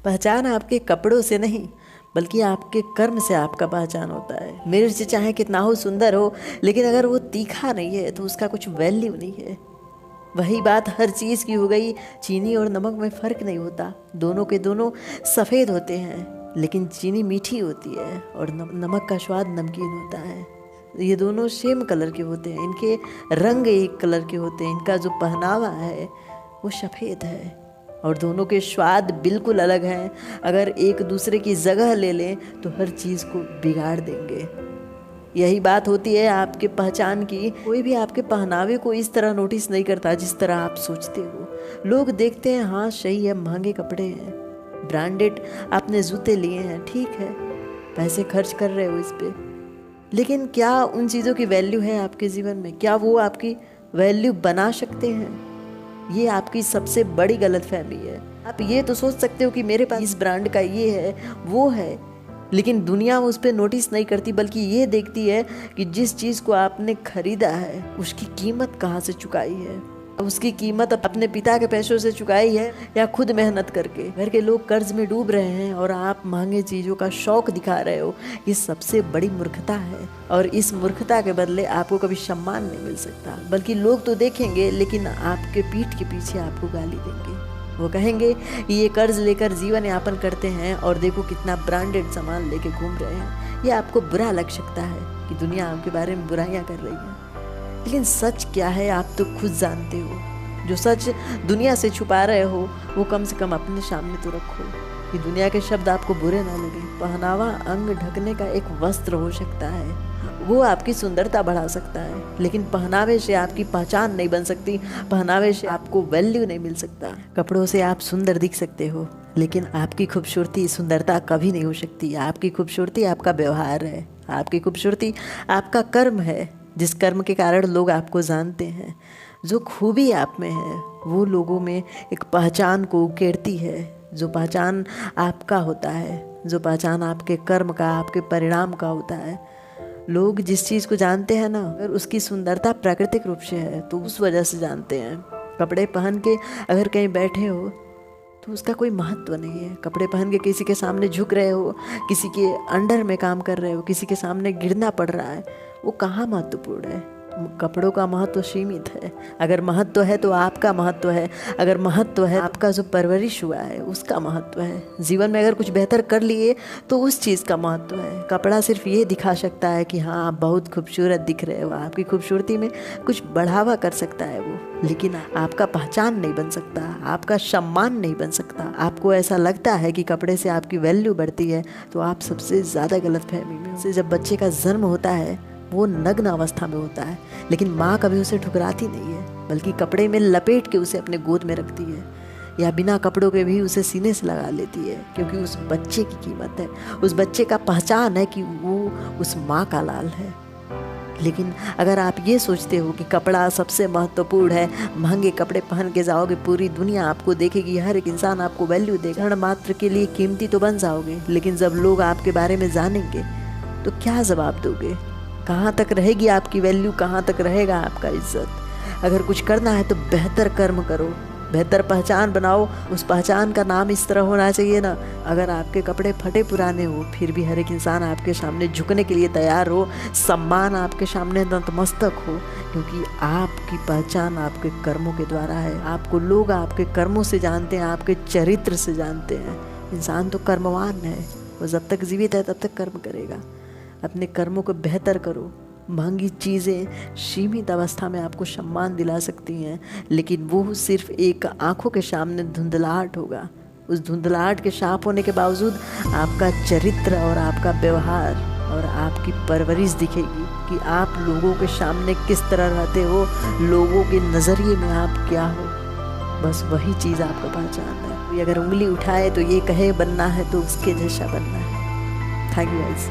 पहचान आपके कपड़ों से नहीं बल्कि आपके कर्म से आपका पहचान होता है। मिर्च चाहे कितना हो सुंदर हो, लेकिन अगर वो तीखा नहीं है तो उसका कुछ वैल्यू नहीं है। वही बात हर चीज़ की हो गई। चीनी और नमक में फ़र्क नहीं होता, दोनों के दोनों सफ़ेद होते हैं, लेकिन चीनी मीठी होती है और नमक का स्वाद नमकीन होता है। ये दोनों सेम कलर के होते हैं, इनके रंग एक कलर के होते हैं, इनका जो पहनावा है वो सफ़ेद है और दोनों के स्वाद बिल्कुल अलग हैं। अगर एक दूसरे की जगह ले लें तो हर चीज़ को बिगाड़ देंगे। यही बात होती है आपके पहचान की। कोई भी आपके पहनावे को इस तरह नोटिस नहीं करता जिस तरह आप सोचते हो। लोग देखते हैं, हाँ सही है, महंगे कपड़े हैं, ब्रांडेड आपने जूते लिए हैं, ठीक है, पैसे खर्च कर रहे हो इस पे, लेकिन क्या उन चीज़ों की वैल्यू है आपके जीवन में? क्या वो आपकी वैल्यू बना सकते हैं? ये आपकी सबसे बड़ी गलतफहमी है। आप ये तो सोच सकते हो कि मेरे पास इस ब्रांड का ये है वो है, लेकिन दुनिया उस पर नोटिस नहीं करती, बल्कि ये देखती है कि जिस चीज़ को आपने खरीदा है उसकी कीमत कहाँ से चुकाई है। उसकी कीमत अपने पिता के पैसों से चुकाई है या खुद मेहनत करके। घर के लोग कर्ज में डूब रहे हैं और आप महंगे चीज़ों का शौक दिखा रहे हो। ये सबसे बड़ी मूर्खता है और इस मूर्खता के बदले आपको कभी सम्मान नहीं मिल सकता। बल्कि लोग तो देखेंगे, लेकिन आपके पीठ के पीछे आपको गाली देंगे। वो कहेंगे ये कर्ज लेकर जीवन यापन करते हैं और देखो कितना ब्रांडेड सामान लेके घूम रहे हैं। ये आपको बुरा लग सकता है कि दुनिया आपके बारे में बुराइयां कर रही है, लेकिन सच क्या है आप तो खुद जानते हो। जो सच दुनिया से छुपा रहे हो वो कम से कम अपने सामने तो रखो कि दुनिया के शब्द आपको बुरे ना लगे। पहनावा अंग ढकने का एक वस्त्र हो सकता है, वो आपकी सुंदरता बढ़ा सकता है, लेकिन पहनावे से आपकी पहचान नहीं बन सकती। पहनावे से आपको वैल्यू नहीं मिल सकता। कपड़ों से आप सुंदर दिख सकते हो, लेकिन आपकी खूबसूरती सुंदरता कभी नहीं हो सकती। आपकी खूबसूरती आपका व्यवहार है, आपकी खूबसूरती आपका कर्म है, जिस कर्म के कारण लोग आपको जानते हैं। जो खूबी आप में है वो लोगों में एक पहचान को उकेरती है। जो पहचान आपका होता है, जो पहचान आपके कर्म का, आपके परिणाम का होता है। लोग जिस चीज़ को जानते हैं ना, अगर उसकी सुंदरता प्राकृतिक रूप से है तो उस वजह से जानते हैं। कपड़े पहन के अगर कहीं बैठे हो तो उसका कोई महत्व नहीं है। कपड़े पहन के किसी के सामने झुक रहे हो, किसी के अंडर में काम कर रहे हो, किसी के सामने गिरना पड़ रहा है, वो कहाँ महत्वपूर्ण है? कपड़ों का महत्व सीमित है। अगर महत्व है तो आपका महत्व है। अगर महत्व है आपका जो परवरिश हुआ है उसका महत्व है। जीवन में अगर कुछ बेहतर कर लिए तो उस चीज़ का महत्व है। कपड़ा सिर्फ ये दिखा सकता है कि हाँ आप बहुत खूबसूरत दिख रहे हो, आपकी खूबसूरती में कुछ बढ़ावा कर सकता है वो, लेकिन आपका पहचान नहीं बन सकता, आपका सम्मान नहीं बन सकता। आपको ऐसा लगता है कि कपड़े से आपकी वैल्यू बढ़ती है तो आप सबसे ज़्यादा गलतफहमी में हो। जब बच्चे का जन्म होता है वो नग्न अवस्था में होता है, लेकिन माँ कभी उसे ठुकराती नहीं है, बल्कि कपड़े में लपेट के उसे अपने गोद में रखती है, या बिना कपड़ों के भी उसे सीने से लगा लेती है, क्योंकि उस बच्चे की कीमत है, उस बच्चे का पहचान है कि वो उस माँ का लाल है। लेकिन अगर आप ये सोचते हो कि कपड़ा सबसे महत्वपूर्ण है, महंगे कपड़े पहन के जाओगे, पूरी दुनिया आपको देखेगी, हर एक इंसान आपको वैल्यू देगा, क्षण मात्र के लिए कीमती तो बन जाओगे, लेकिन जब लोग आपके बारे में जानेंगे तो क्या जवाब दोगे? कहाँ तक रहेगी आपकी वैल्यू, कहाँ तक रहेगा आपका इज्जत? अगर कुछ करना है तो बेहतर कर्म करो, बेहतर पहचान बनाओ। उस पहचान का नाम इस तरह होना चाहिए ना, अगर आपके कपड़े फटे पुराने हो फिर भी हर एक इंसान आपके सामने झुकने के लिए तैयार हो, सम्मान आपके सामने नतमस्तक हो, क्योंकि आपकी पहचान आपके कर्मों के द्वारा है। आपको लोग आपके कर्मों से जानते हैं, आपके चरित्र से जानते हैं। इंसान तो कर्मवान है, वो जब तक जीवित है तब तक कर्म करेगा। अपने कर्मों को बेहतर करो। महंगी चीज़ें सीमित अवस्था में आपको सम्मान दिला सकती हैं, लेकिन वो सिर्फ एक आंखों के सामने धुंधलाहट होगा। उस धुंधलाहट के साफ होने के बावजूद आपका चरित्र और आपका व्यवहार और आपकी परवरिश दिखेगी कि आप लोगों के सामने किस तरह रहते हो, लोगों के नज़रिए में आप क्या हो। बस वही चीज़ आपका पहचान है। कोई अगर उंगली उठाए तो ये कहे बनना है तो उसके जैसा बनना है। Thank you guys.